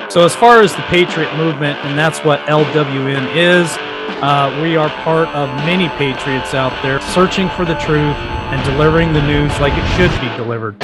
So as far as the Patriot movement, and that's what LWN is, we are part of many patriots out there searching for the truth and delivering the news like it should be delivered.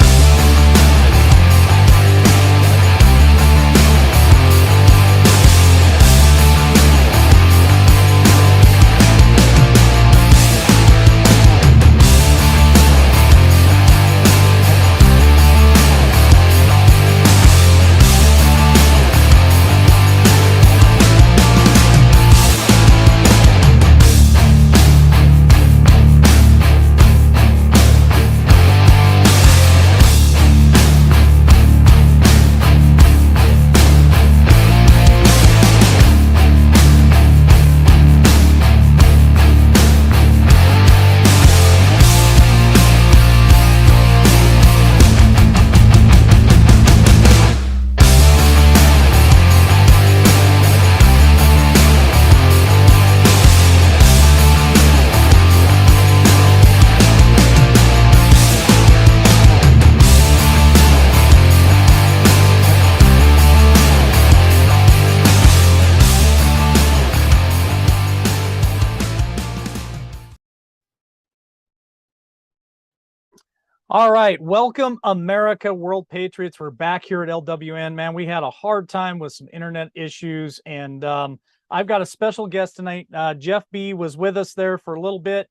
All right, welcome America, World Patriots. We're back here at LWN, man. We had a hard time with some internet issues, and I've got a special guest tonight. Jeff B was with us there for a little bit,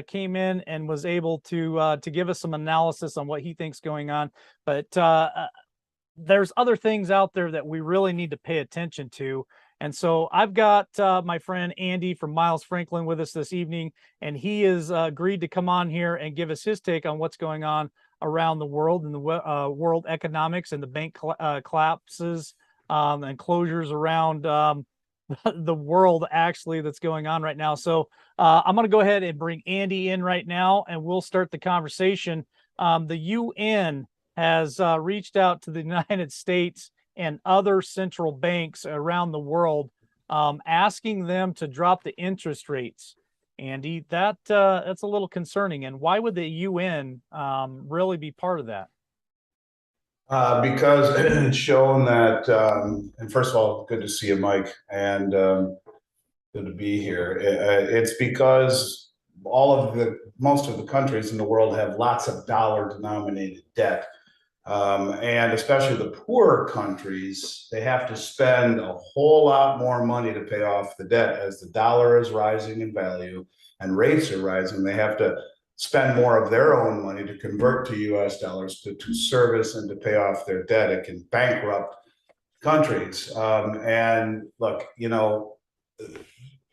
came in and was able to give us some analysis on what he thinks going on. But there's other things out there that we really need to pay attention to. And so I've got my friend Andy from Miles Franklin with us this evening, and he has agreed to come on here and give us his take on what's going on around the world and the world economics and the bank collapses and closures around the world actually that's going on right now. So I'm going to go ahead and bring Andy in right now, and we'll start the conversation. The UN has reached out to the United States and other central banks around the world, asking them to drop the interest rates. Andy, that's a little concerning. And why would the UN really be part of that? Because it's shown that, and first of all, good to see you, Mike, and good to be here. It's because most of the countries in the world have lots of dollar-denominated debt. And especially the poorer countries, they have to spend a whole lot more money to pay off the debt as the dollar is rising in value and rates are rising. They have to spend more of their own money to convert to US dollars to service and to pay off their debt. It can bankrupt countries. And look, the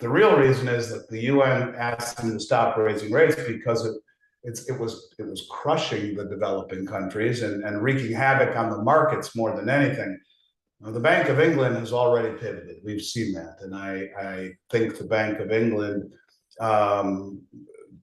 real reason is that the UN asked them to stop raising rates because it was crushing the developing countries and wreaking havoc on the markets more than anything. The Bank of England has already pivoted. We've seen that, and I think the Bank of England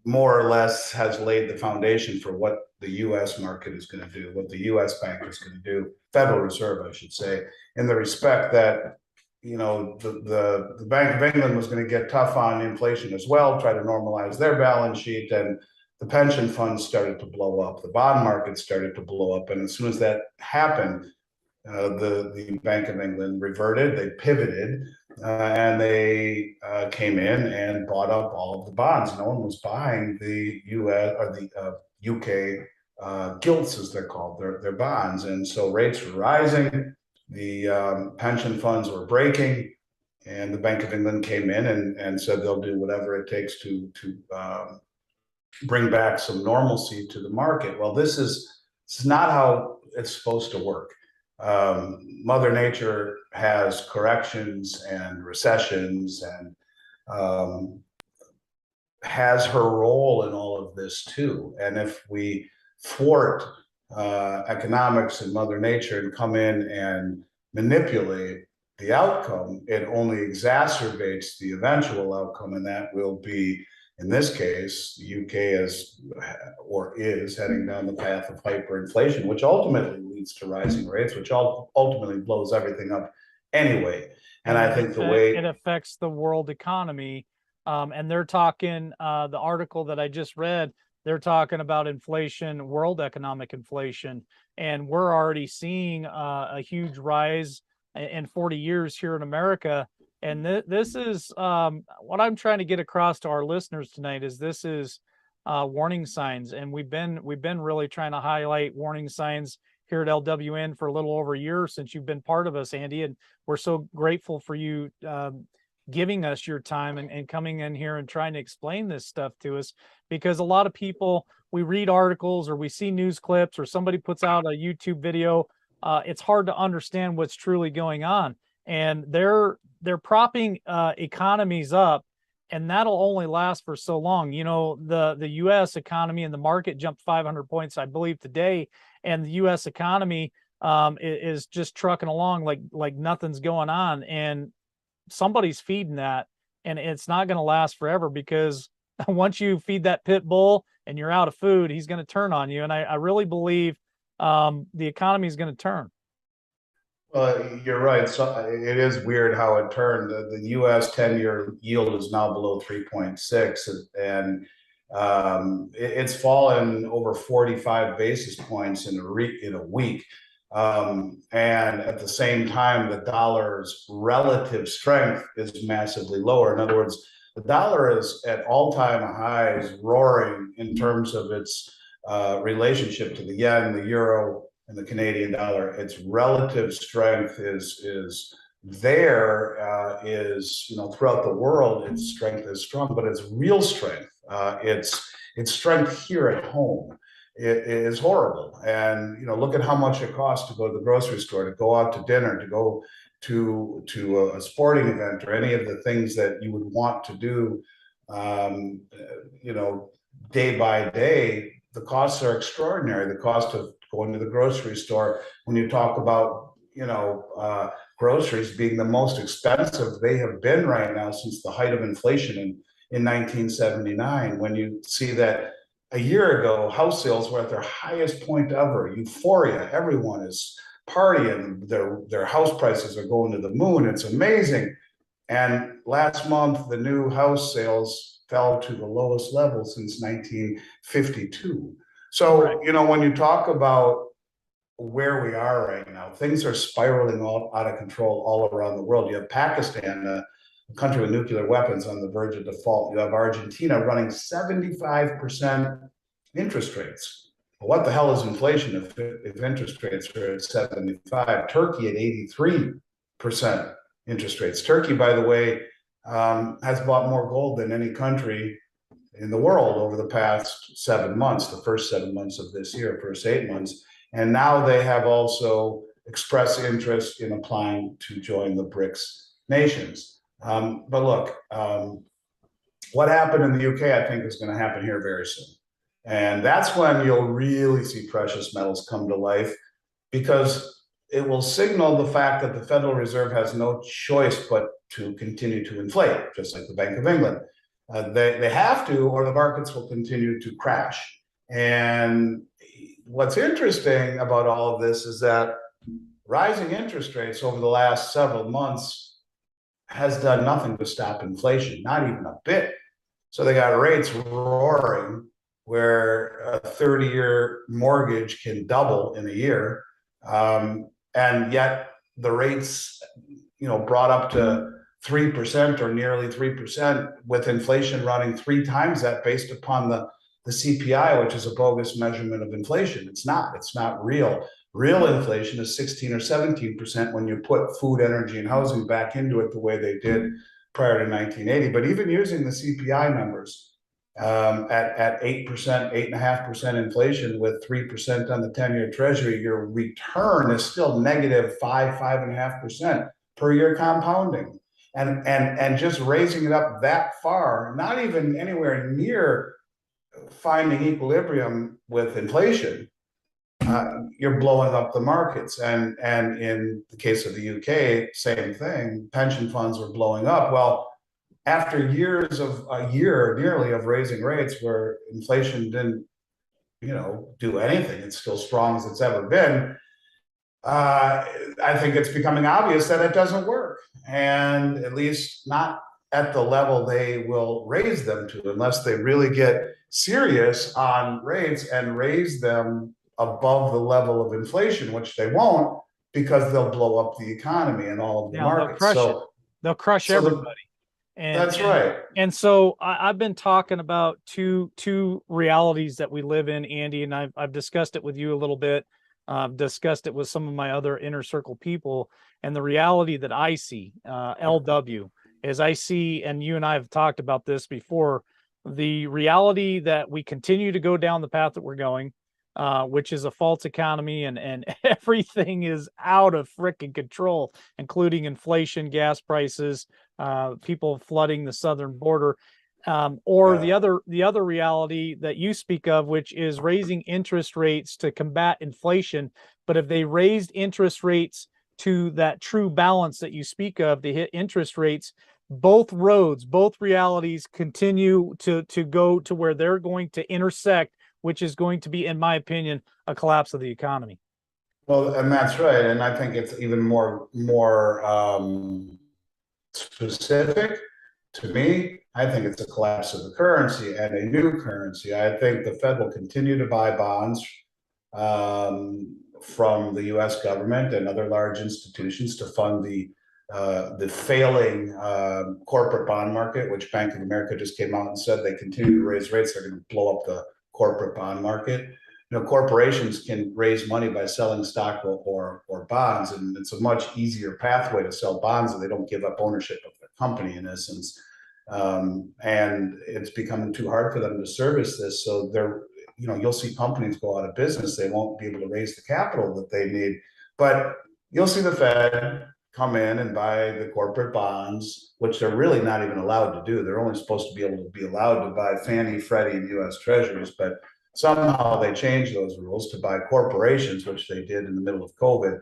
more or less has laid the foundation for what the U.S. market is going to do, what the U.S. bank is going to do, Federal Reserve, I should say, in the respect that the Bank of England was going to get tough on inflation as well, try to normalize their balance sheet, and the pension funds started to blow up, the bond market started to blow up, and as soon as that happened, the Bank of England reverted, they pivoted, and they came in and bought up all of the bonds. No one was buying the U.S. or the UK gilts, as they're called, their bonds, and so rates were rising, the pension funds were breaking, and the Bank of England came in and said they'll do whatever it takes to bring back some normalcy to the market. Well, this is not how it's supposed to work. Mother Nature has corrections and recessions and has her role in all of this too. And if we thwart economics and Mother Nature and come in and manipulate the outcome, it only exacerbates the eventual outcome, and that will be, in this case, the UK is heading down the path of hyperinflation, which ultimately leads to rising rates, which ultimately blows everything up anyway. And I think the way it affects the world economy, and they're talking, the article that I just read, they're talking about inflation, world economic inflation, and we're already seeing a huge rise in 40 years here in America. And this is what I'm trying to get across to our listeners tonight is this is warning signs, and we've been really trying to highlight warning signs here at LWN for a little over a year since you've been part of us, Andy, and we're so grateful for you giving us your time and coming in here and trying to explain this stuff to us, because a lot of people, we read articles or we see news clips or somebody puts out a YouTube video. It's hard to understand what's truly going on, and they're propping economies up, and that'll only last for so long. You know, the U.S. economy and the market jumped 500 points, I believe, today, and the U.S. economy is just trucking along like nothing's going on, and somebody's feeding that, and it's not going to last forever, because once you feed that pit bull and you're out of food, he's going to turn on you. And I really believe the economy is going to turn. Well, you're right. So it is weird how it turned. The U.S. 10-year yield is now below 3.6, and it's fallen over 45 basis points in a week. And at the same time, the dollar's relative strength is massively lower. In other words, the dollar is at all-time highs, roaring in terms of its relationship to the yen, the euro, and the Canadian dollar. Its relative strength is there, throughout the world, its strength is strong, but its real strength, its strength here at home, it is horrible. And look at how much it costs to go to the grocery store, to go out to dinner, to go to a sporting event, or any of the things that you would want to do, day by day. The costs are extraordinary. The cost of going to the grocery store, when you talk about groceries being the most expensive they have been right now since the height of inflation in 1979, when you see that a year ago, house sales were at their highest point ever. Euphoria. Everyone is partying. Their house prices are going to the moon. It's amazing. And last month, the new house sales fell to the lowest level since 1952. So, right, when you talk about where we are right now, things are spiraling all out of control all around the world. You have Pakistan, a country with nuclear weapons, on the verge of default. You have Argentina running 75% interest rates. What the hell is inflation if interest rates are at 75? Turkey at 83% interest rates. Turkey, by the way, has bought more gold than any country in the world over the past 7 months, the first 7 months of this year, first 8 months. And now they have also expressed interest in applying to join the BRICS nations. But look, what happened in the UK, I think, is going to happen here very soon. And that's when you'll really see precious metals come to life, because it will signal the fact that the Federal Reserve has no choice but to continue to inflate, just like the Bank of England. They have to, or the markets will continue to crash. And what's interesting about all of this is that rising interest rates over the last several months has done nothing to stop inflation, not even a bit. So they got rates roaring, where a 30-year mortgage can double in a year. And yet the rates, brought up to 3% or nearly 3%, with inflation running 3 times that, based upon the CPI, which is a bogus measurement of inflation. It's not real. Real inflation is 16 or 17% when you put food, energy, and housing back into it the way they did prior to 1980. But even using the CPI numbers, at 8%, 8.5% inflation with 3% on the 10-year treasury, your return is still negative 5.5% per year compounding. And just raising it up that far, not even anywhere near finding equilibrium with inflation, you're blowing up the markets. And in the case of the UK, same thing. Pension funds were blowing up. Well, after years of nearly of raising rates where inflation didn't, do anything, it's still strong as it's ever been. I think it's becoming obvious that it doesn't work, and at least not at the level they will raise them to, unless they really get serious on rates and raise them above the level of inflation, which they won't. because they'll blow up the economy and all of the Now they'll markets. crush it. They'll crush everybody. That's right. And so I've been talking about two realities that we live in, Andy, and I've discussed it with you a little bit. I've discussed it with some of my other inner circle people, and the reality that I see, LW, as I see, and you and I have talked about this before, the reality that we continue to go down the path that we're going, which is a false economy, and everything is out of freaking control, including inflation, gas prices, people flooding the southern border, or Yeah. the other reality that you speak of, which is raising interest rates to combat inflation. But if they raised interest rates to that true balance that you speak of, to hit interest rates, both roads, both realities continue to go to where they're going to intersect, which is going to be, in my opinion, a collapse of the economy. Well, and that's right. And I think it's even more specific to me. I think it's a collapse of the currency and a new currency. I think the Fed will continue to buy bonds from the U.S. government and other large institutions to fund the failing corporate bond market, which Bank of America just came out and said they continue to raise rates, they're going to blow up the corporate bond market. You know, corporations can raise money by selling stock or bonds, and it's a much easier pathway to sell bonds, and they don't give up ownership of the company in essence. And it's becoming too hard for them to service this, so they're, you know, you'll see companies go out of business. They won't be able to raise the capital that they need, but you'll see the Fed come in and buy the corporate bonds, which they're really not even allowed to do. They're only supposed to be able to be allowed to buy Fannie, Freddie, and U.S. Treasuries, but somehow they changed those rules to buy corporations, which they did in the middle of COVID.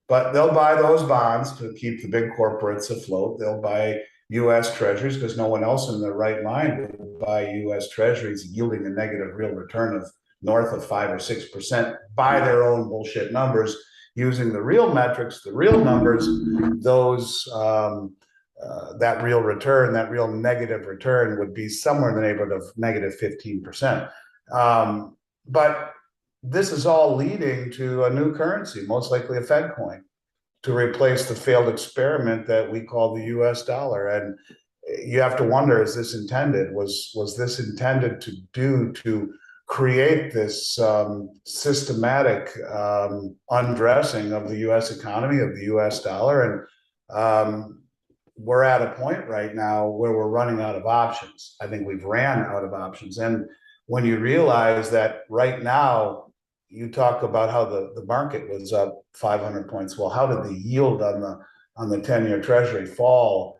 But they'll buy those bonds to keep the big corporates afloat. They'll buy U.S. Treasuries because no one else in their right mind would buy U.S. Treasuries yielding a negative real return of north of 5 or 6% by their own bullshit numbers. Using the real metrics, the real numbers, those that real return, that real negative return would be somewhere in the neighborhood of negative 15%. But this is all leading to a new currency, most likely a Fed coin, to replace the failed experiment that we call the US dollar. And you have to wonder, is this intended? Was this intended to create this systematic undressing of the US economy, of the US dollar? And we're at a point right now where we're running out of options. I think we've ran out of options. And when you realize that right now, you talk about how the market was up 500 points. Well, how did the yield on the 10-year Treasury fall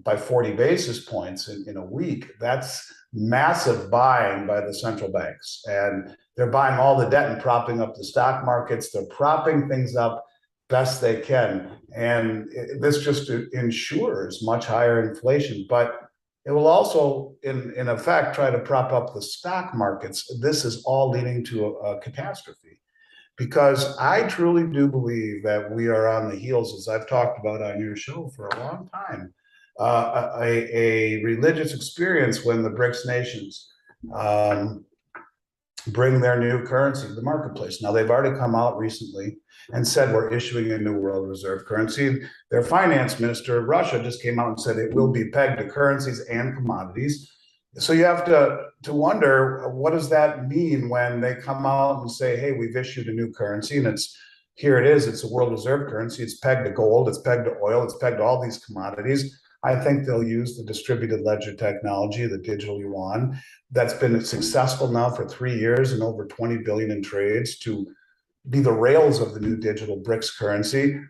by 40 basis points in a week? That's massive buying by the central banks. And they're buying all the debt and propping up the stock markets. They're propping things up best they can. And this just ensures much higher inflation. But it will also, in effect, try to prop up the stock markets. This is all leading to a catastrophe, because I truly do believe that we are on the heels, as I've talked about on your show for a long time, a religious experience when the BRICS nations bring their new currency to the marketplace. Now, they've already come out recently and said we're issuing a new world reserve currency. Their finance minister of Russia just came out and said it will be pegged to currencies and commodities. So you have to wonder, what does that mean when they come out and say, hey, we've issued a new currency, and here it is, it's a world reserve currency, it's pegged to gold, it's pegged to oil, it's pegged to all these commodities. I think they'll use the distributed ledger technology, the digital yuan, that's been successful now for 3 years and over 20 billion in trades, to be the rails of the new digital BRICS currency.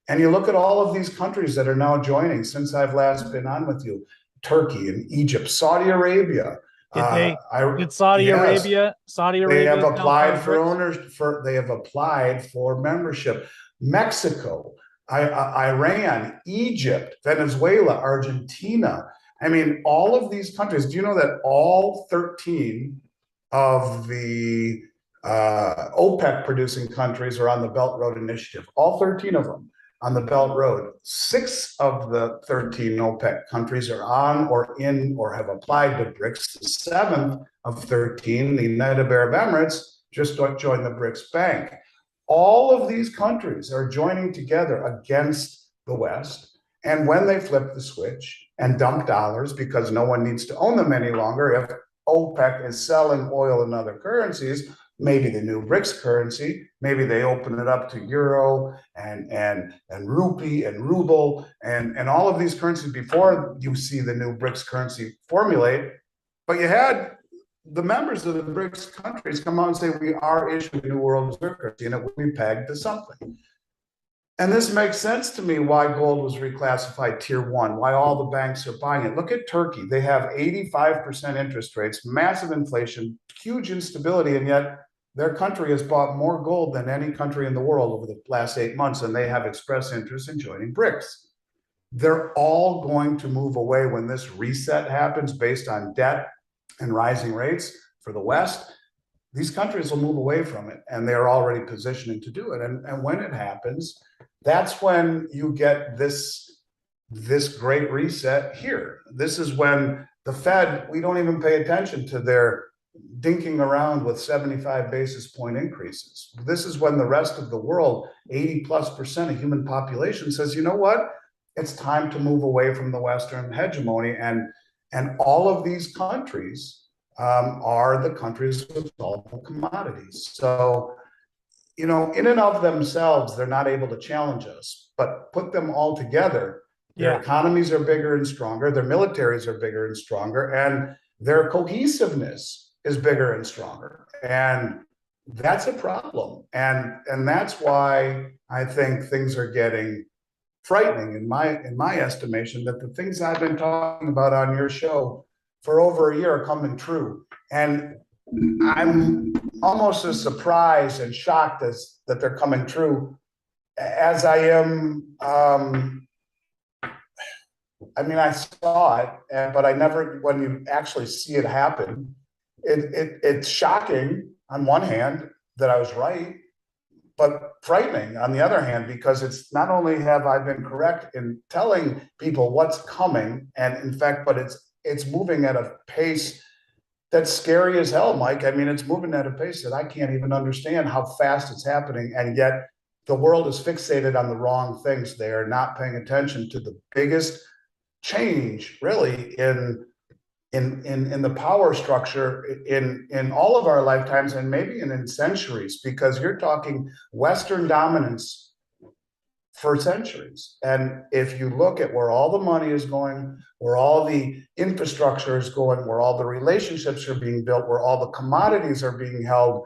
And you look at all of these countries that are now joining since I've last been on with you: Turkey and Egypt, Saudi Arabia. Did Saudi yes, Arabia? they have applied for owners they have applied for membership. Mexico, Iran, Egypt, Venezuela, Argentina. I mean, all of these countries. Do you know that all 13 of the OPEC producing countries are on the Belt Road Initiative? All 13 of them on the Belt Road. 6 of the 13 OPEC countries are on or in or have applied to BRICS. The 7th of 13, the United Arab Emirates, just joined the BRICS Bank. All of these countries are joining together against the West. And when they flip the switch and dump dollars because no one needs to own them any longer, if OPEC is selling oil in other currencies, maybe the new BRICS currency, maybe they open it up to euro and rupee and ruble and all of these currencies before you see the new BRICS currency formulate. But you had the members of the BRICS countries come out and say, we are issuing a new world reserve currency and it will be pegged to something. And this makes sense to me why gold was reclassified tier one, why all the banks are buying it. Look at Turkey. They have 85% interest rates, massive inflation, huge instability, and yet their country has bought more gold than any country in the world over the last 8 months, and they have expressed interest in joining BRICS. They're all going to move away when this reset happens based on debt and rising rates for the West. These countries will move away from it, and they're already positioning to do it. And when it happens, that's when you get this great reset here. This is when the Fed, we don't even pay attention to their dinking around with 75 basis point increases. This is when the rest of the world, 80+% of human population says, you know what? It's time to move away from the Western hegemony. And all of these countries are the countries with all the commodities. So, you know, in and of themselves, they're not able to challenge us, but put them all together, their economies are bigger and stronger, their militaries are bigger and stronger, and their cohesiveness is bigger and stronger. And that's a problem. And that's why I think things are getting frightening in my estimation, that the things I've been talking about on your show for over a year are coming true. And I'm almost as surprised and shocked as that they're coming true as I am. I mean, I saw it, but I never, when you actually see it happen, it's shocking on one hand that I was right, but frightening on the other hand, because it's not only have I been correct in telling people what's coming, and in fact, but it's moving at a pace that's scary as hell, Mike. I mean, it's moving at a pace that I can't even understand how fast it's happening. And yet the world is fixated on the wrong things. They are not paying attention to the biggest change really in the power structure in all of our lifetimes, and maybe in centuries, because you're talking Western dominance for centuries. And if you look at where all the money is going, where all the infrastructure is going, where all the relationships are being built, where all the commodities are being held,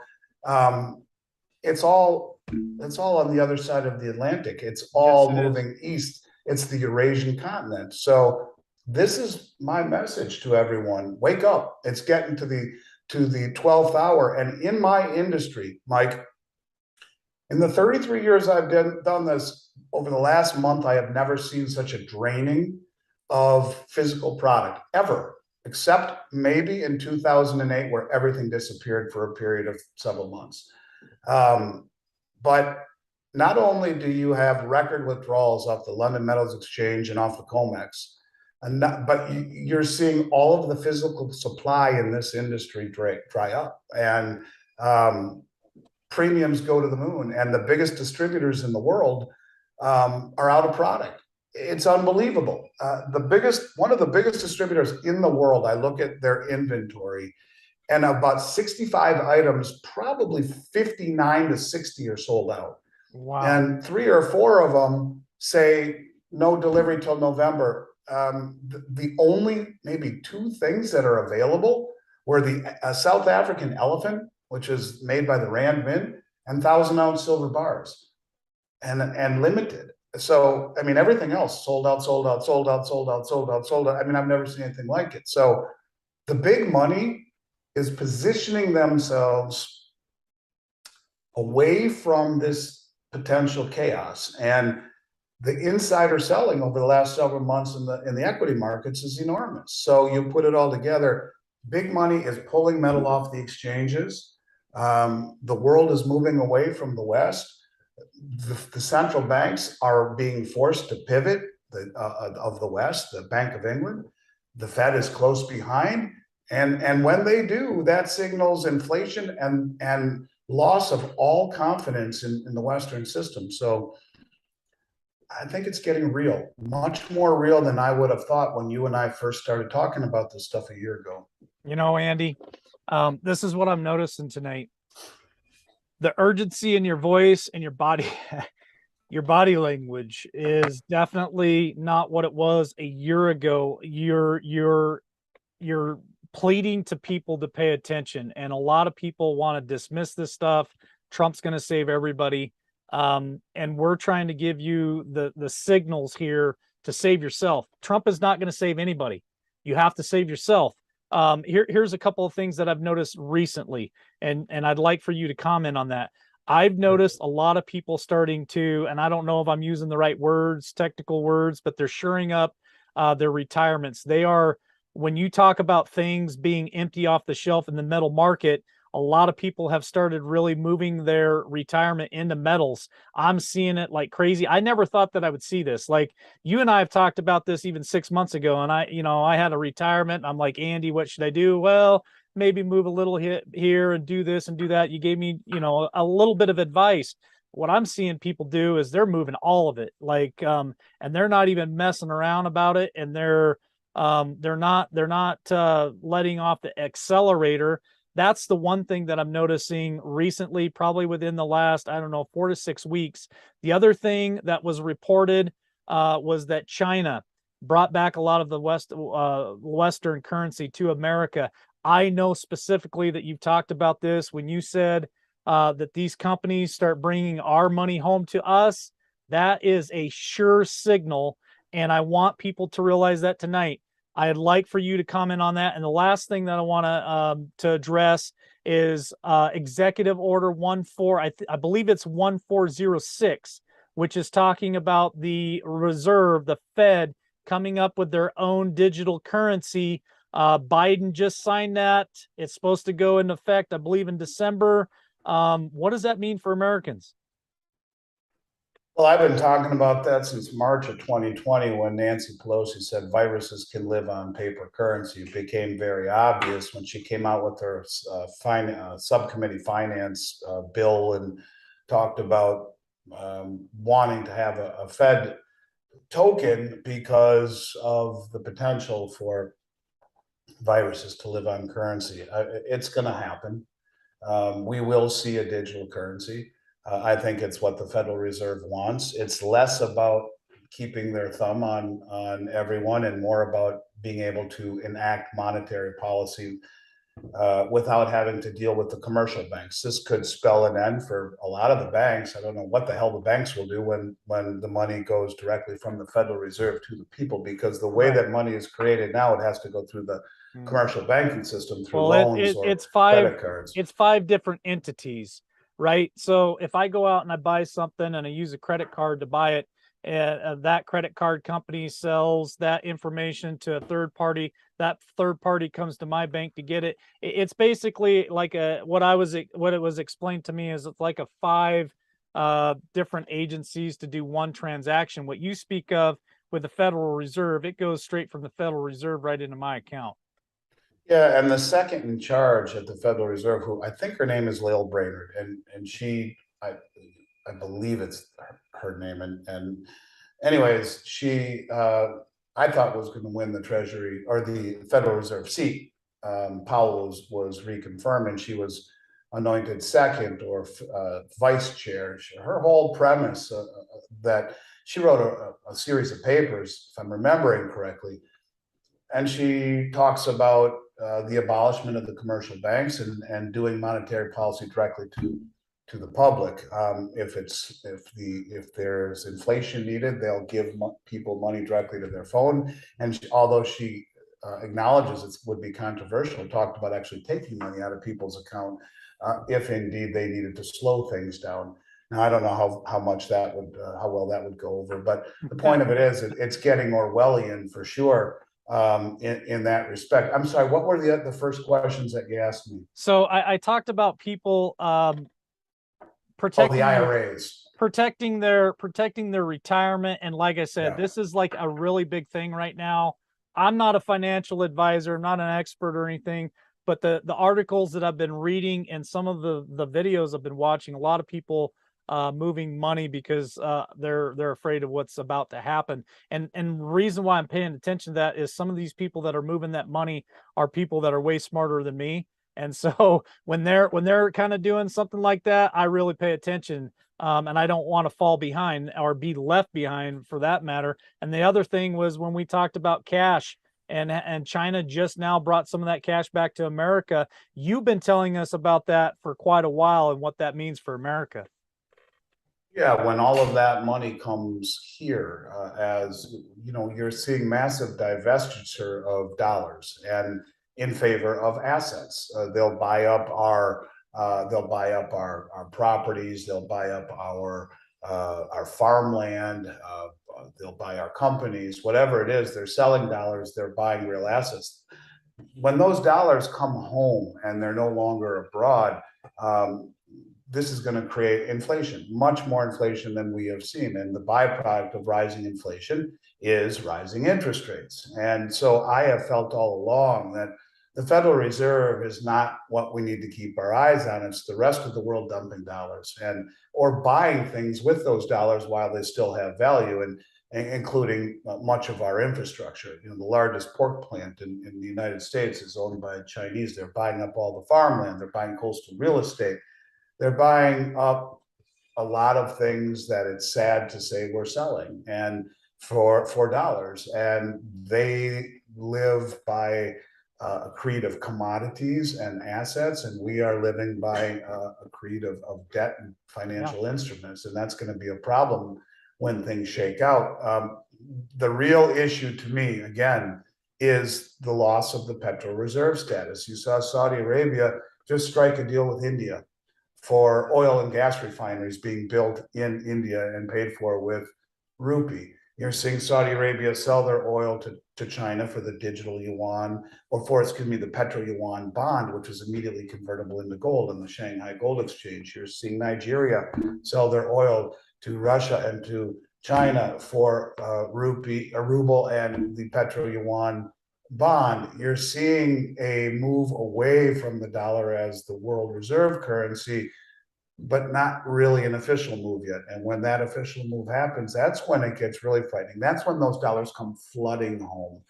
it's all on the other side of the Atlantic. It's all moving east. It's the Eurasian continent. So this is my message to everyone. Wake up. It's getting to the 12th hour. And in my industry, Mike, in the 33 years I've done this, over the last month, I have never seen such a draining of physical product ever, except maybe in 2008, where everything disappeared for a period of several months. But not only do you have record withdrawals off the London Metals Exchange and off the COMEX, but you're seeing all of the physical supply in this industry dry up, and premiums go to the moon, and the biggest distributors in the world are out of product. It's unbelievable. One of the biggest distributors in the world, I look at their inventory, and about 65 items, probably 59 to 60 are sold out. Wow. And 3 or 4 of them say no delivery till November. The only maybe 2 things that are available were the South African elephant, which is made by the Rand Mint, and 1,000-ounce silver bars, and limited. So, I mean, everything else sold out. I mean, I've never seen anything like it. So the big money is positioning themselves away from this potential chaos. And the insider selling over the last several months in the equity markets is enormous. So you put it all together, big money is pulling metal off the exchanges. The world is moving away from the West. The central banks are being forced to pivot of the West, the Bank of England. The Fed is close behind. And when they do, that signals inflation and loss of all confidence in the Western system. So I think it's getting real, much more real than I would have thought when you and I first started talking about this stuff a year ago. You know, Andy, this is what I'm noticing tonight. The urgency in your voice and your body, your body language is definitely not what it was a year ago. You're pleading to people to pay attention, and a lot of people want to dismiss this stuff. Trump's going to save everybody, and we're trying to give you the signals here to save yourself. Trump is not going to save anybody. You have to save yourself. Here's a couple of things that I've noticed recently, and I'd like for you to comment on that. I've noticed a lot of people starting to, and I don't know if I'm using the right words, technical words, but they're shoring up their retirements. They are, when you talk about things being empty off the shelf in the metal market, a lot of people have started really moving their retirement into metals. I'm seeing it like crazy. I never thought that I would see this. Like, you and I have talked about this even 6 months ago, and I had a retirement. I'm like, Andy, what should I do? Well, maybe move a little hit here and do this and do that. You gave me, a little bit of advice. What I'm seeing people do is they're moving all of it, like, and they're not even messing around about it, and they're not letting off the accelerator. That's the one thing that I'm noticing recently, probably within the last, I don't know, 4 to 6 weeks. The other thing that was reported was that China brought back a lot of the Western currency to America. I know specifically that you've talked about this when you said that these companies start bringing our money home to us. That is a sure signal, and I want people to realize that tonight. I'd like for you to comment on that. And the last thing that I want to address is Executive Order 14. I believe it's 1406, which is talking about the Reserve, the Fed, coming up with their own digital currency. Biden just signed that. It's supposed to go into effect, I believe, in December. What does that mean for Americans? Well, I've been talking about that since March of 2020 when Nancy Pelosi said viruses can live on paper currency. It became very obvious when she came out with her subcommittee finance bill and talked about wanting to have a Fed token because of the potential for viruses to live on currency. It's going to happen. We will see a digital currency. I think it's what the Federal Reserve wants. It's less about keeping their thumb on everyone and more about being able to enact monetary policy without having to deal with the commercial banks. This could spell an end for a lot of the banks. I don't know what the hell the banks will do when the money goes directly from the Federal Reserve to the people, because the way that money is created now, it has to go through the commercial banking system through loans or credit cards. It's five different entities, right? So if I go out and I buy something and I use a credit card to buy it, that credit card company sells that information to a third party. That third party comes to my bank to get it. It's basically like what it was explained to me is it's like a five different agencies to do one transaction. What you speak of with the Federal Reserve, it goes straight from the Federal Reserve right into my account. Yeah, and the second in charge at the Federal Reserve, who I think her name is Lael Brainerd, and she, I believe it's her name, and anyways, she I thought was going to win the Treasury or the Federal Reserve seat. Powell was reconfirmed, and she was anointed second or vice chair. Her whole premise that she wrote a series of papers, if I'm remembering correctly, and she talks about the abolishment of the commercial banks and doing monetary policy directly to the public. If there's inflation needed, they'll give people money directly to their phone. And although she acknowledges it would be controversial, talked about actually taking money out of people's account if indeed they needed to slow things down. Now, I don't know how much that would, how well that would go over, but the point of it is it's getting Orwellian for sure. In that respect. I'm sorry, what were the first questions that you asked me? So I talked about people protecting the IRAs, protecting their retirement, and like I said, this is like a really big thing right now. I'm not a financial advisor, I'm not an expert or anything, but the articles that I've been reading and some of the videos I've been watching, a lot of people moving money because they're afraid of what's about to happen. And the reason why I'm paying attention to that is some of these people that are moving that money are people that are way smarter than me. And so when they're kind of doing something like that, I really pay attention. And I don't want to fall behind or be left behind for that matter. And the other thing was when we talked about cash and China just now brought some of that cash back to America. You've been telling us about that for quite a while and what that means for America. Yeah, when all of that money comes here, as you know, you're seeing massive divestiture of dollars and in favor of assets. They'll buy up our properties, they'll buy up our farmland, they'll buy our companies, whatever it is. They're selling dollars, they're buying real assets. When those dollars come home and they're no longer abroad, this is going to create inflation, much more inflation than we have seen. And the byproduct of rising inflation is rising interest rates. And so I have felt all along that the Federal Reserve is not what we need to keep our eyes on. It's the rest of the world dumping dollars and or buying things with those dollars while they still have value, and including much of our infrastructure. You know, the largest pork plant in the United States is owned by Chinese. They're buying up all the farmland. They're buying coastal real estate. They're buying up a lot of things that it's sad to say we're selling and for dollars. And they live by a creed of commodities and assets, and we are living by a creed of debt and financial instruments. And that's going to be a problem when things shake out. The real issue to me, again, is the loss of the petro reserve status. You saw Saudi Arabia just strike a deal with India for oil and gas refineries being built in India and paid for with rupee. You're seeing Saudi Arabia sell their oil to China for the digital yuan, or for, excuse me, the petro yuan bond, which is immediately convertible into gold in the Shanghai Gold Exchange. You're seeing Nigeria sell their oil to Russia and to China for rupee, a ruble, and the petro yuan bond. You're seeing a move away from the dollar as the world reserve currency, but not really an official move yet. And when that official move happens, that's when it gets really frightening. That's when those dollars come flooding home.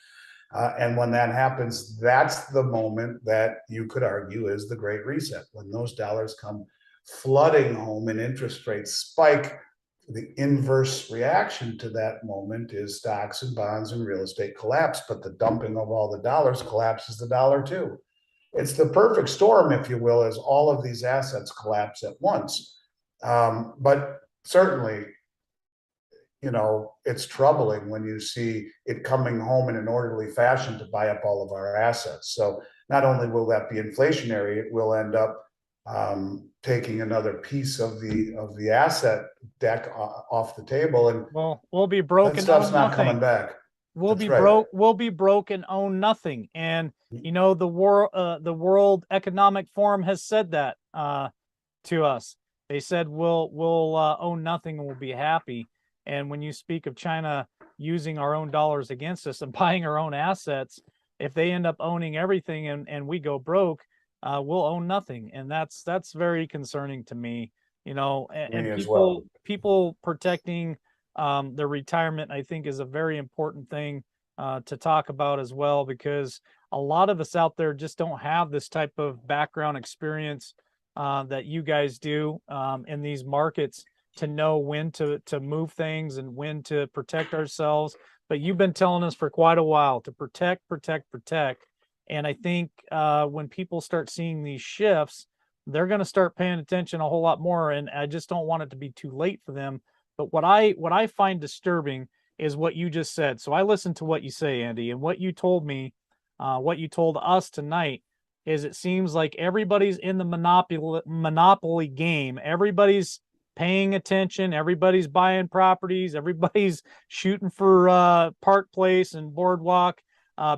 And when that happens, that's the moment that you could argue is the Great Reset. When those dollars come flooding home and interest rates spike, the inverse reaction to that moment is stocks and bonds and real estate collapse, but the dumping of all the dollars collapses the dollar too. It's the perfect storm, if you will, as all of these assets collapse at once. But certainly, you know, it's troubling when you see it coming home in an orderly fashion to buy up all of our assets. So not only will that be inflationary, it will end up taking another piece of the asset deck off the table, and Well, we'll be broke that and stuff's own not coming nothing. back. We'll That's be right. broke. We'll be broke and own nothing. And you know, the World Economic Forum has said that to us. They said we'll own nothing and we'll be happy. And when you speak of China using our own dollars against us and buying our own assets, if they end up owning everything and we go broke, we'll own nothing. And that's very concerning to me. You know, and Me as well. people protecting their retirement, I think, is a very important thing to talk about as well, because a lot of us out there just don't have this type of background experience that you guys do in these markets to know when to move things and when to protect ourselves. But you've been telling us for quite a while to protect, protect, protect. And I think when people start seeing these shifts, they're going to start paying attention a whole lot more. And I just don't want it to be too late for them. But what I find disturbing is what you just said. So I listened to what you say, Andy, and what you told me, what you told us tonight is it seems like everybody's in the monopoly game. Everybody's paying attention. Everybody's buying properties. Everybody's shooting for Park Place and Boardwalk.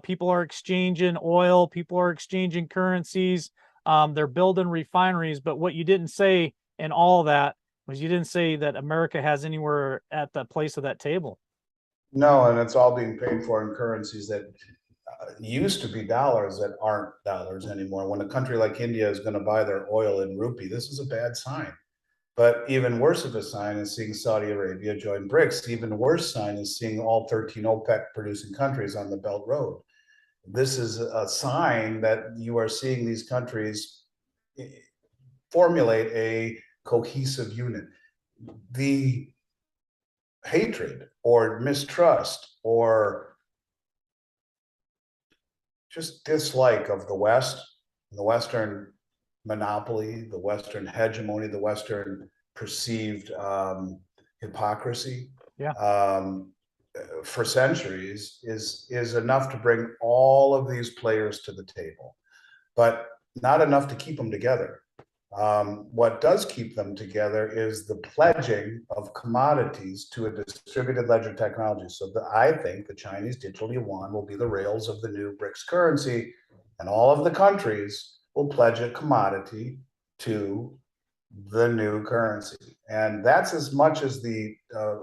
People are exchanging oil. People are exchanging currencies. They're building refineries. But what you didn't say in all that was you didn't say that America has anywhere at the place of that table. No, and it's all being paid for in currencies that used to be dollars that aren't dollars anymore. When a country like India is going to buy their oil in rupee, this is a bad sign. But even worse of a sign is seeing Saudi Arabia join BRICS. Even worse sign is seeing all 13 OPEC producing countries on the Belt Road. This is a sign that you are seeing these countries formulate a cohesive unit. The hatred or mistrust or just dislike of the West, the Western monopoly, the Western hegemony, the Western perceived hypocrisy, for centuries is enough to bring all of these players to the table, but not enough to keep them together. What does keep them together is the pledging of commodities to a distributed ledger technology. So I think the Chinese digital yuan will be the rails of the new BRICS currency, and all of the countries will pledge a commodity to the new currency. And that's as much as the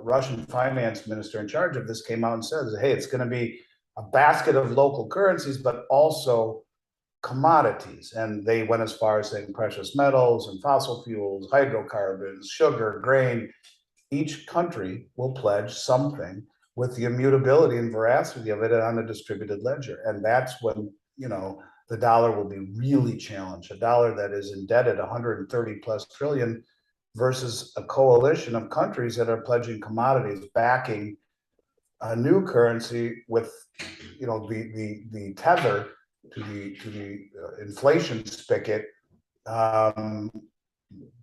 Russian finance minister in charge of this came out and says, hey, it's going to be a basket of local currencies, but also commodities. And they went as far as saying precious metals and fossil fuels, hydrocarbons, sugar, grain. Each country will pledge something with the immutability and veracity of it on a distributed ledger. And that's when, the dollar will be really challenged. A dollar that is indebted 130 plus trillion versus a coalition of countries that are pledging commodities, backing a new currency with, the tether to the inflation spigot,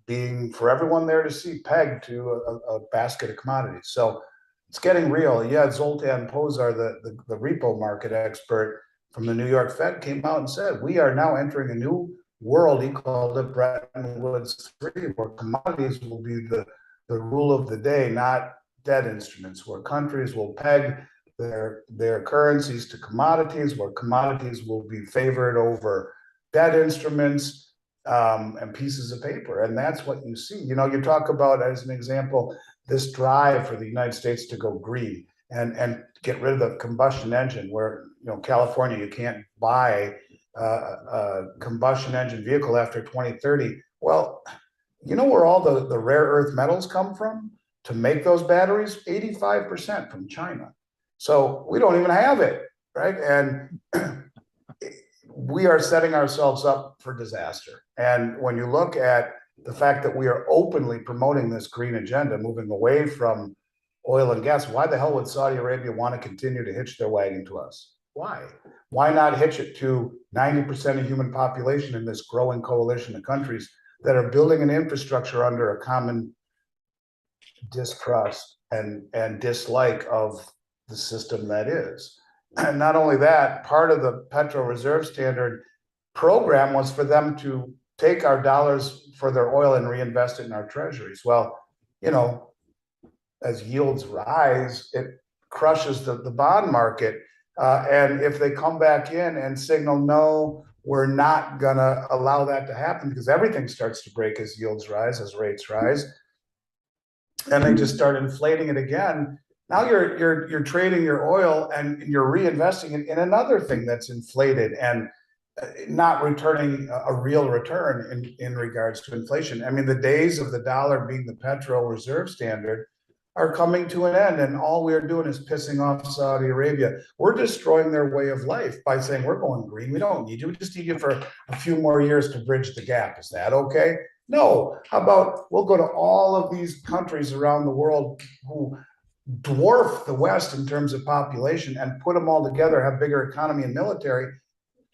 being for everyone there to see pegged to a basket of commodities. So it's getting real. Yeah, Zoltan Pozsar, the repo market expert from the New York Fed, came out and said, we are now entering a new world. He called it Bretton Woods 3, where commodities will be the rule of the day, not debt instruments, where countries will peg their currencies to commodities, where commodities will be favored over debt instruments and pieces of paper. And that's what you see. You talk about, as an example, this drive for the United States to go green and get rid of the combustion engine, where, California, you can't buy a combustion engine vehicle after 2030. Well, where all the rare earth metals come from to make those batteries? 85% from China. So we don't even have it, right? And we are setting ourselves up for disaster. And when you look at the fact that we are openly promoting this green agenda, moving away from oil and gas, why the hell would Saudi Arabia want to continue to hitch their wagon to us? Why? Why not hitch it to 90% of human population in this growing coalition of countries that are building an infrastructure under a common distrust and dislike of the system that is? And not only that, part of the Petro Reserve Standard program was for them to take our dollars for their oil and reinvest it in our treasuries. Well, as yields rise, it crushes the bond market. And if they come back in and signal, no, we're not going to allow that to happen, because everything starts to break as yields rise, as rates rise, and they just start inflating it again. Now you're trading your oil and you're reinvesting it in another thing that's inflated and not returning a real return in regards to inflation. I mean, the days of the dollar being the Petro Reserve Standard are coming to an end, and all we're doing is pissing off Saudi Arabia. We're destroying their way of life by saying, we're going green. We don't need you. We just need you for a few more years to bridge the gap. Is that okay? No. How about we'll go to all of these countries around the world who dwarf the West in terms of population and put them all together, have bigger economy and military.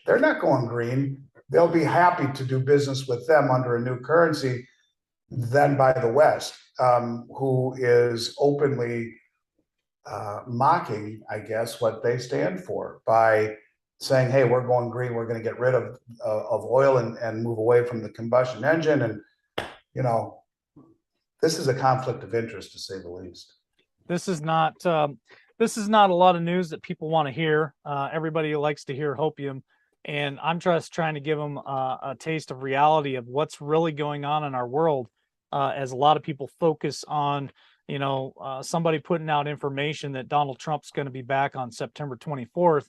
They're not going green. They'll be happy to do business with them under a new currency than by the West, who is openly mocking, I guess, what they stand for by saying, hey, we're going green. We're going to get rid of oil and move away from the combustion engine. And, this is a conflict of interest, to say the least. This is not a lot of news that people want to hear. Everybody likes to hear hopium, and I'm just trying to give them a taste of reality of what's really going on in our world. As a lot of people focus on, somebody putting out information that Donald Trump's going to be back on September 24th.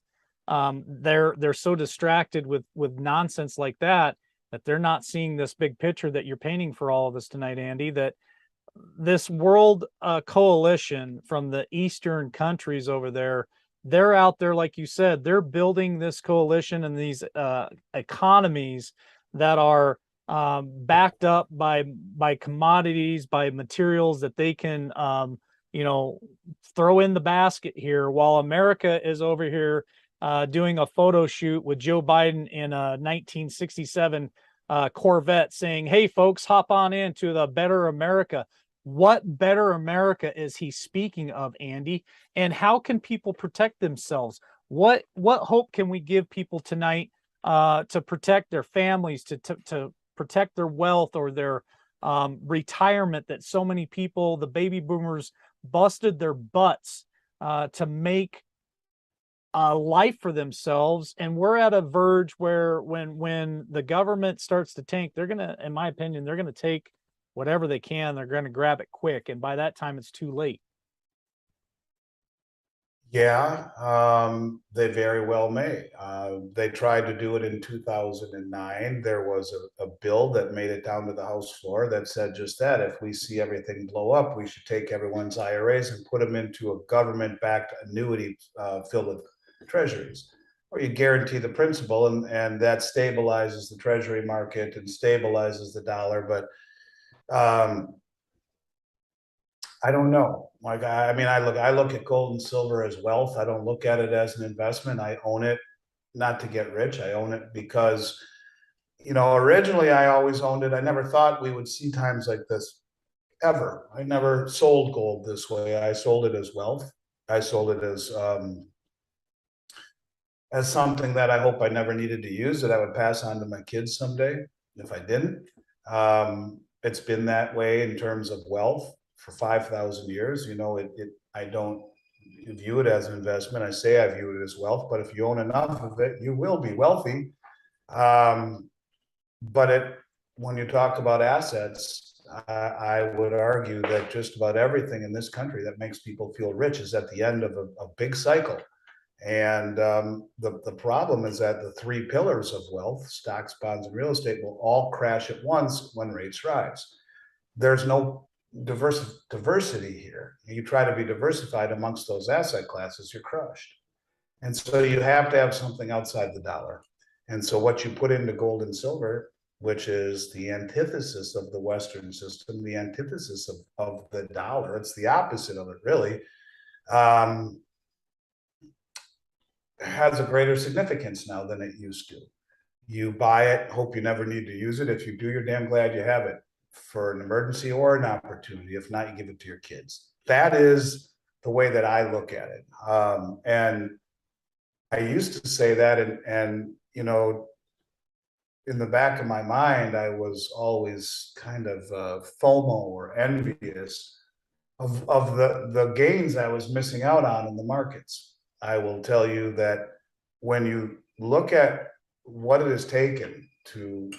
they're so distracted with nonsense like that that they're not seeing this big picture that you're painting for all of us tonight, Andy. That this world coalition from the eastern countries over there, they're out there, like you said, they're building this coalition and these economies that are backed up by commodities, by materials that they can you know, throw in the basket here, while America is over here doing a photo shoot with Joe Biden in a 1967 Corvette saying, "Hey folks, hop on into the better America." What better America is he speaking of, Andy? And how can people protect themselves? What hope can we give people tonight to protect their families, to protect their wealth or their retirement that so many people, the baby boomers, busted their butts to make a life for themselves? And we're at a verge where when the government starts to tank, they're gonna, in my opinion, they're gonna take whatever they can, they're going to grab it quick, and by that time it's too late. Yeah, they very well may. They tried to do it in 2009. There was a bill that made it down to the House floor that said just that. If we see everything blow up, we should take everyone's IRAs and put them into a government-backed annuity filled with treasuries, where you guarantee the principal, and that stabilizes the treasury market and stabilizes the dollar. But I don't know. Like, I mean, I look at gold and silver as wealth. I don't look at it as an investment. I own it not to get rich. I own it because, originally I always owned it. I never thought we would see times like this ever. I never sold gold this way. I sold it as wealth. I sold it as something that I hope I never needed to use, that I would pass on to my kids someday if I didn't. It's been that way in terms of wealth for 5,000 years. I don't view it as an investment. I say I view it as wealth, but if you own enough of it, you will be wealthy. But when you talk about assets, I would argue that just about everything in this country that makes people feel rich is at the end of a big cycle. And the problem is that the three pillars of wealth, stocks, bonds, and real estate, will all crash at once when rates rise. There's no diversity here. You try to be diversified amongst those asset classes, you're crushed. And so you have to have something outside the dollar. And so what you put into gold and silver, which is the antithesis of the Western system, the antithesis of the dollar, it's the opposite of it, really, has a greater significance now than it used to. You buy it, hope you never need to use it. If you do, you're damn glad you have it for an emergency or an opportunity. If not, you give it to your kids. That is the way that I look at it. And I used to say that, and in the back of my mind, I was always kind of FOMO or envious of the gains I was missing out on in the markets. I will tell you that when you look at what it has taken to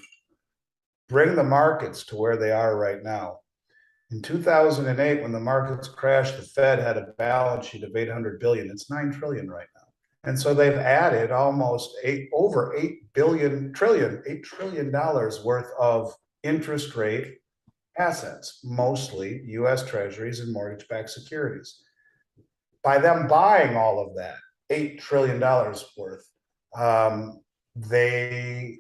bring the markets to where they are right now, in 2008, when the markets crashed, the Fed had a balance sheet of 800 billion. It's 9 trillion right now. And so they've added almost over $8 trillion worth of interest rate assets, mostly US treasuries and mortgage-backed securities. By them buying all of that, $8 trillion worth, they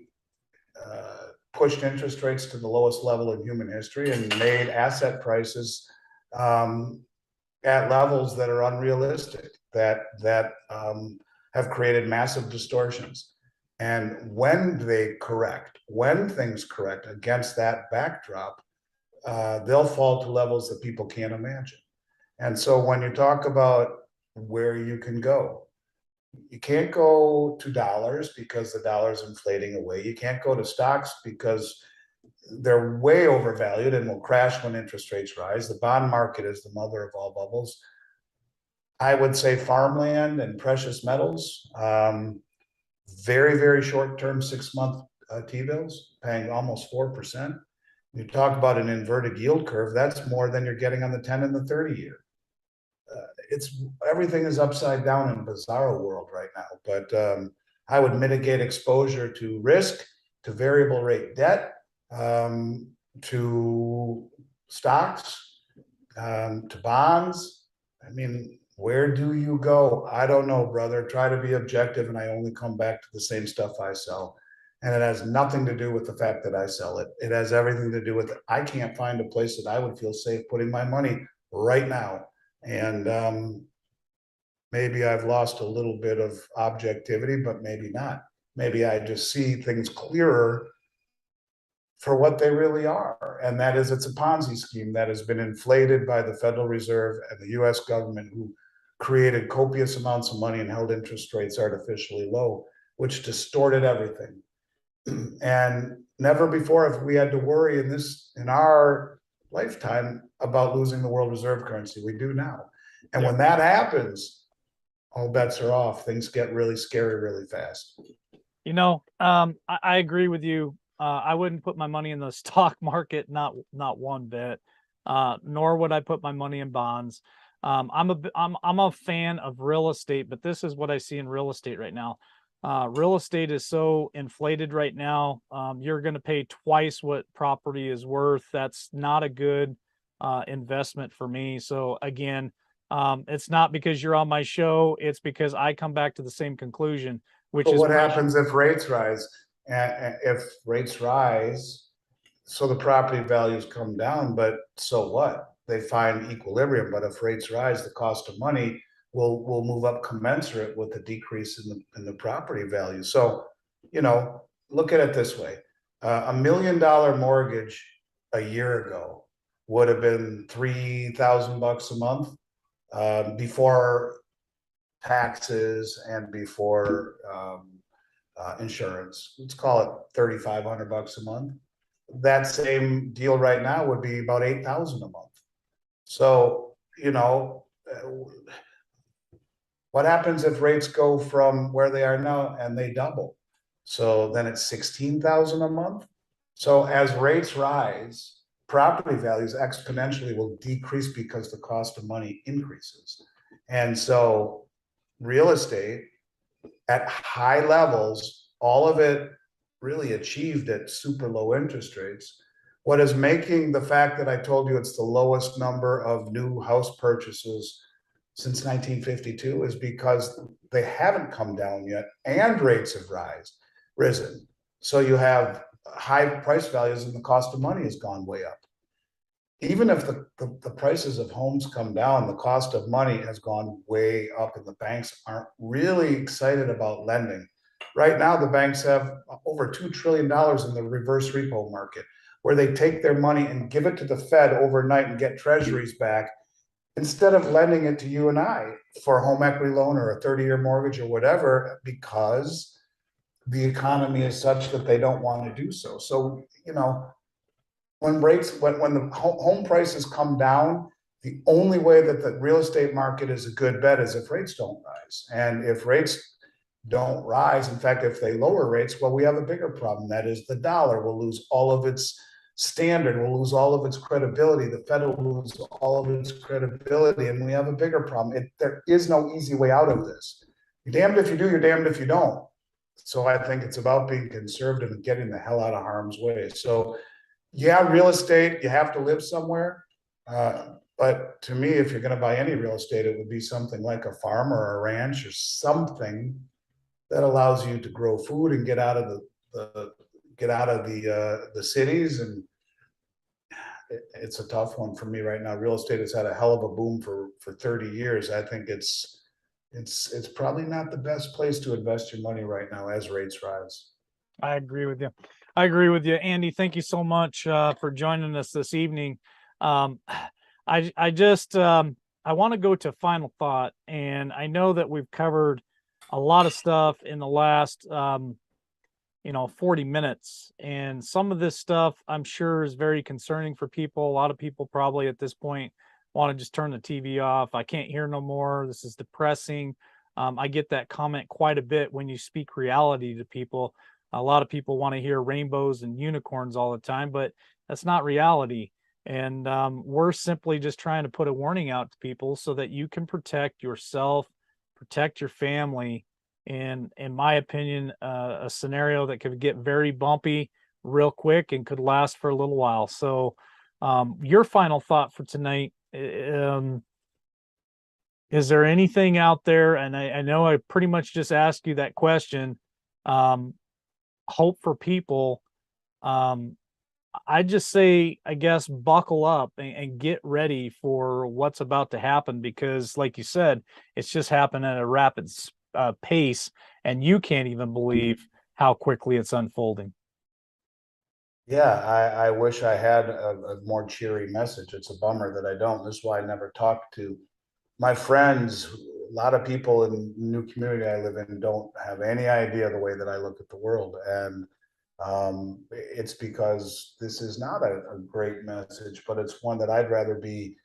pushed interest rates to the lowest level in human history and made asset prices at levels that are unrealistic, that have created massive distortions. And when things correct against that backdrop, they'll fall to levels that people can't imagine. And so when you talk about where you can go, you can't go to dollars because the dollar's inflating away. You can't go to stocks because they're way overvalued and will crash when interest rates rise. The bond market is the mother of all bubbles. I would say farmland and precious metals, very, very short-term 6-month T-bills, paying almost 4%. You talk about an inverted yield curve, that's more than you're getting on the 10 and the 30 year. Everything is upside down in bizarro world right now. But I would mitigate exposure to risk, to variable rate debt, to stocks, to bonds. I mean, where do you go? I don't know, brother. Try to be objective, and I only come back to the same stuff I sell. And it has nothing to do with the fact that I sell it. It has everything to do with it. I can't find a place that I would feel safe putting my money right now. And maybe I've lost a little bit of objectivity, but maybe not. Maybe I just see things clearer for what they really are. And that is, it's a Ponzi scheme that has been inflated by the Federal Reserve and the US government, who created copious amounts of money and held interest rates artificially low, which distorted everything. And never before have we had to worry in our lifetime about losing the world reserve currency. We do now. And when that happens, all bets are off. Things get really scary really fast. I agree with you. I wouldn't put my money in the stock market, not one bit. Nor would I put my money in bonds. I'm a fan of real estate, but this is what I see in real estate right now. Real estate is so inflated right now. You're going to pay twice what property is worth. That's not a good investment for me. So again, it's not because you're on my show. It's because I come back to the same conclusion, which But is what happens if rates rise? If rates rise, so the property values come down, but so what? They find equilibrium. But if rates rise, the cost of money will move up commensurate with the decrease in the property value. So, look at it this way: $1 million mortgage a year ago would have been $3,000 a month before taxes and before insurance. Let's call it $3,500 a month. That same deal right now would be about $8,000 a month. So, what happens if rates go from where they are now and they double? So then it's $16,000 a month. So as rates rise, property values exponentially will decrease because the cost of money increases. And so real estate at high levels, all of it really achieved at super low interest rates. What is making the fact that I told you it's the lowest number of new house purchases since 1952 is because they haven't come down yet and rates have risen. So you have high price values and the cost of money has gone way up. Even if the prices of homes come down, the cost of money has gone way up, and the banks aren't really excited about lending. Right now, the banks have over $2 trillion in the reverse repo market, where they take their money and give it to the Fed overnight and get treasuries back, instead of lending it to you and I for a home equity loan or a 30-year mortgage or whatever, because the economy is such that they don't want to do so. So, when the home prices come down, the only way that the real estate market is a good bet is if rates don't rise. And if rates don't rise, in fact, if they lower rates, well, we have a bigger problem. That is, the dollar will lose all of its standard, will lose all of its credibility. The Fed will lose all of its credibility, and we have a bigger problem. There is no easy way out of this. You're damned if you do, you're damned if you don't. So I think it's about being conservative and getting the hell out of harm's way. So yeah, real estate, you have to live somewhere. But to me, if you're going to buy any real estate, it would be something like a farm or a ranch or something that allows you to grow food and get out of the cities. And it's a tough one for me right now. Real estate has had a hell of a boom for 30 years. I think it's probably not the best place to invest your money right now as rates rise. I agree with you. I agree with you, Andy. Thank you so much for joining us this evening. I just I want to go to final thought, and I know that we've covered a lot of stuff in the last 40 minutes, and some of this stuff I'm sure is very concerning for people. A lot of people probably at this point want to just turn the TV off. I can't hear no more. This is depressing. I get that comment quite a bit when you speak reality to people. A lot of people want to hear rainbows and unicorns all the time, but that's not reality. And we're simply just trying to put a warning out to people so that you can protect yourself, protect your family, in my opinion, a scenario that could get very bumpy real quick and could last for a little while. So, your final thought for tonight, is there anything out there? And I know I pretty much just asked you that question. Hope for people. I just say, I guess, buckle up and get ready for what's about to happen, because, like you said, it's just happened at a rapid pace, and you can't even believe how quickly it's unfolding. Yeah, I wish I had a more cheery message. It's a bummer that I don't. This is why I never talk to my friends. A lot of people in the new community I live in don't have any idea the way that I look at the world. And it's because this is not a great message, but it's one that I'd rather be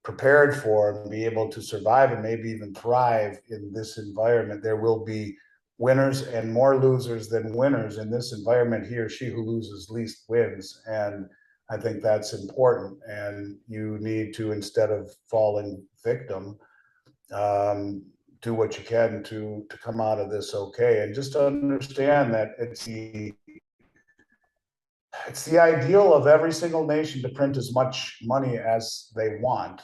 prepared for and be able to survive and maybe even thrive in this environment. There will be winners and more losers than winners in this environment. He or she who loses least wins. And I think that's important. And you need to, instead of falling victim, do what you can to come out of this okay. And just to understand that it's the ideal of every single nation to print as much money as they want,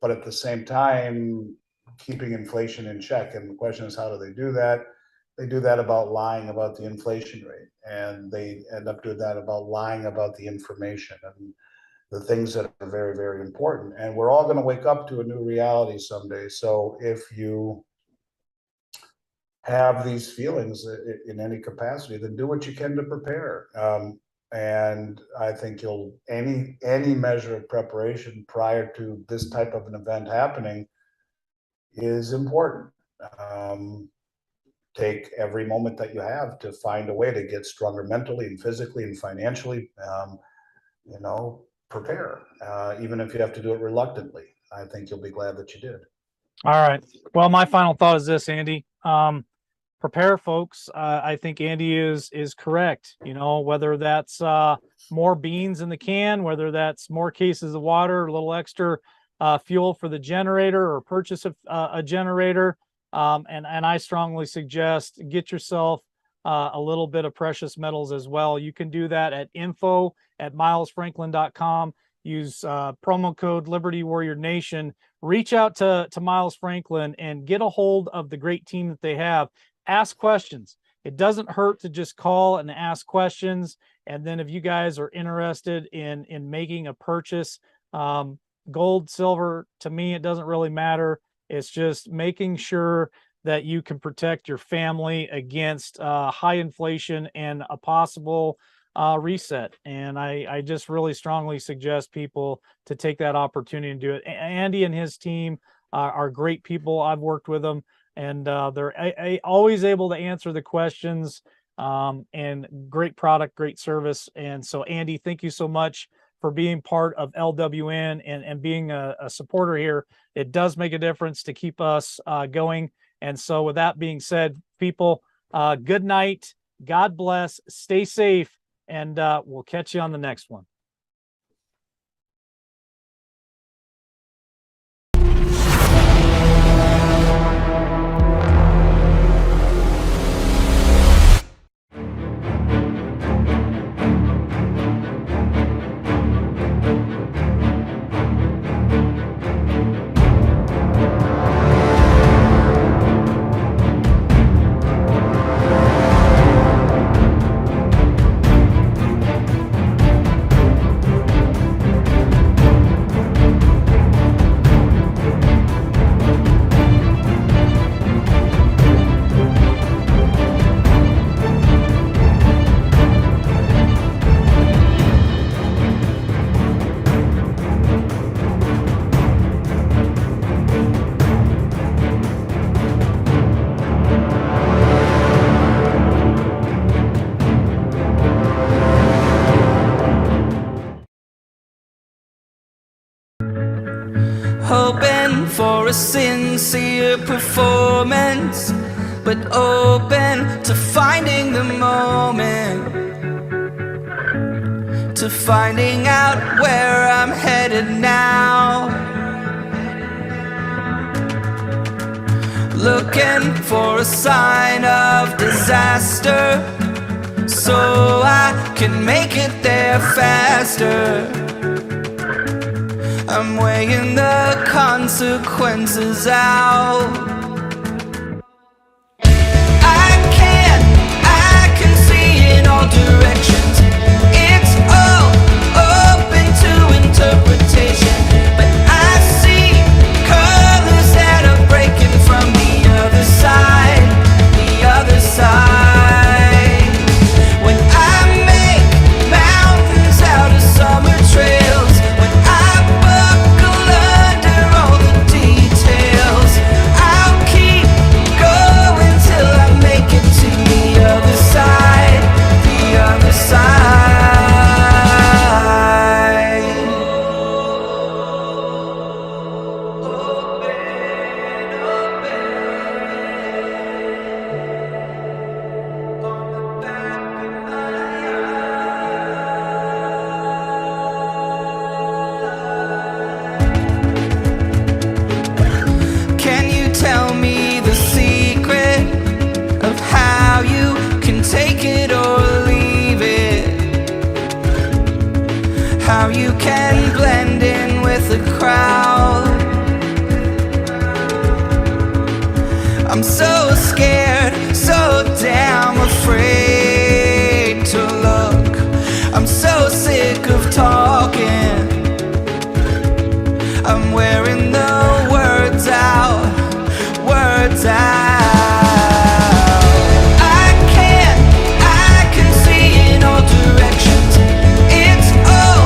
but at the same time, keeping inflation in check. And the question is, how do they do that? They do that about lying about the inflation rate, and they end up doing that about lying about the information and the things that are very, very important. And we're all going to wake up to a new reality someday. So if you have these feelings in any capacity, then do what you can to prepare. And I think any measure of preparation prior to this type of an event happening is important. Take every moment that you have to find a way to get stronger mentally and physically and financially. Prepare, even if you have to do it reluctantly. I think you'll be glad that you did. All right. Well, my final thought is this, Andy. Prepare, folks. I think Andy is correct. Whether that's more beans in the can, whether that's more cases of water, a little extra fuel for the generator, or purchase a generator. And I strongly suggest get yourself a little bit of precious metals as well. You can do that at info@milesfranklin.com. Use promo code Liberty Warrior Nation. Reach out to Miles Franklin and get a hold of the great team that they have. Ask questions. It doesn't hurt to just call and ask questions. And then if you guys are interested in making a purchase, gold, silver, to me, it doesn't really matter. It's just making sure that you can protect your family against high inflation and a possible reset. And I just really strongly suggest people to take that opportunity and do it. Andy and his team are great people. I've worked with them, and they're always able to answer the questions, and great product, great service. And so, Andy, thank you so much for being part of LWN and being a supporter here. It does make a difference to keep us going. And so with that being said, people, good night. God bless. Stay safe. And we'll catch you on the next one. Hoping for a sincere performance, but open to finding the moment, to finding out where I'm headed now. Looking looking for a sign of disaster, so I can make it there faster. I'm weighing the consequences out. I can see in all directions. It's all open to interpretation, but I see colors that are breaking from the other side, the other side. When I make mountains out of summer trails, when I buckle under all the details, I'll keep going till I make it to the other side, the other side. Can you tell me the secret of how you can take it or leave it? How you can blend in with the crowd? I'm so scared, so damn afraid to look. I'm so sick of talking. I'm wearing the words out, words out. I can see in all directions. It's all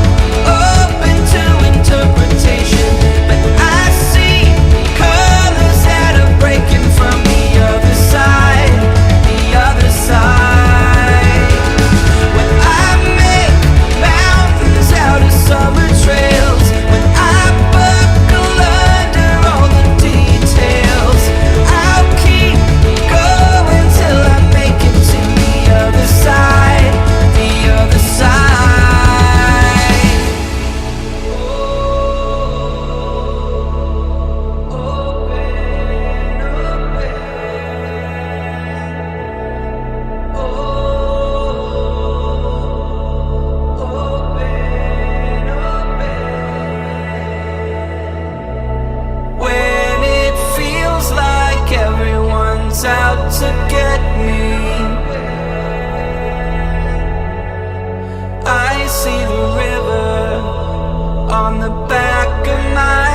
open to interpretation, but I see colors that are breaking from the other side, the other side. When I make mountains out of summer trails, when I buckle under all the details, I'll keep going till I make it to the other side, the other side. When it feels like everyone's out to get me, I see the river on the back of my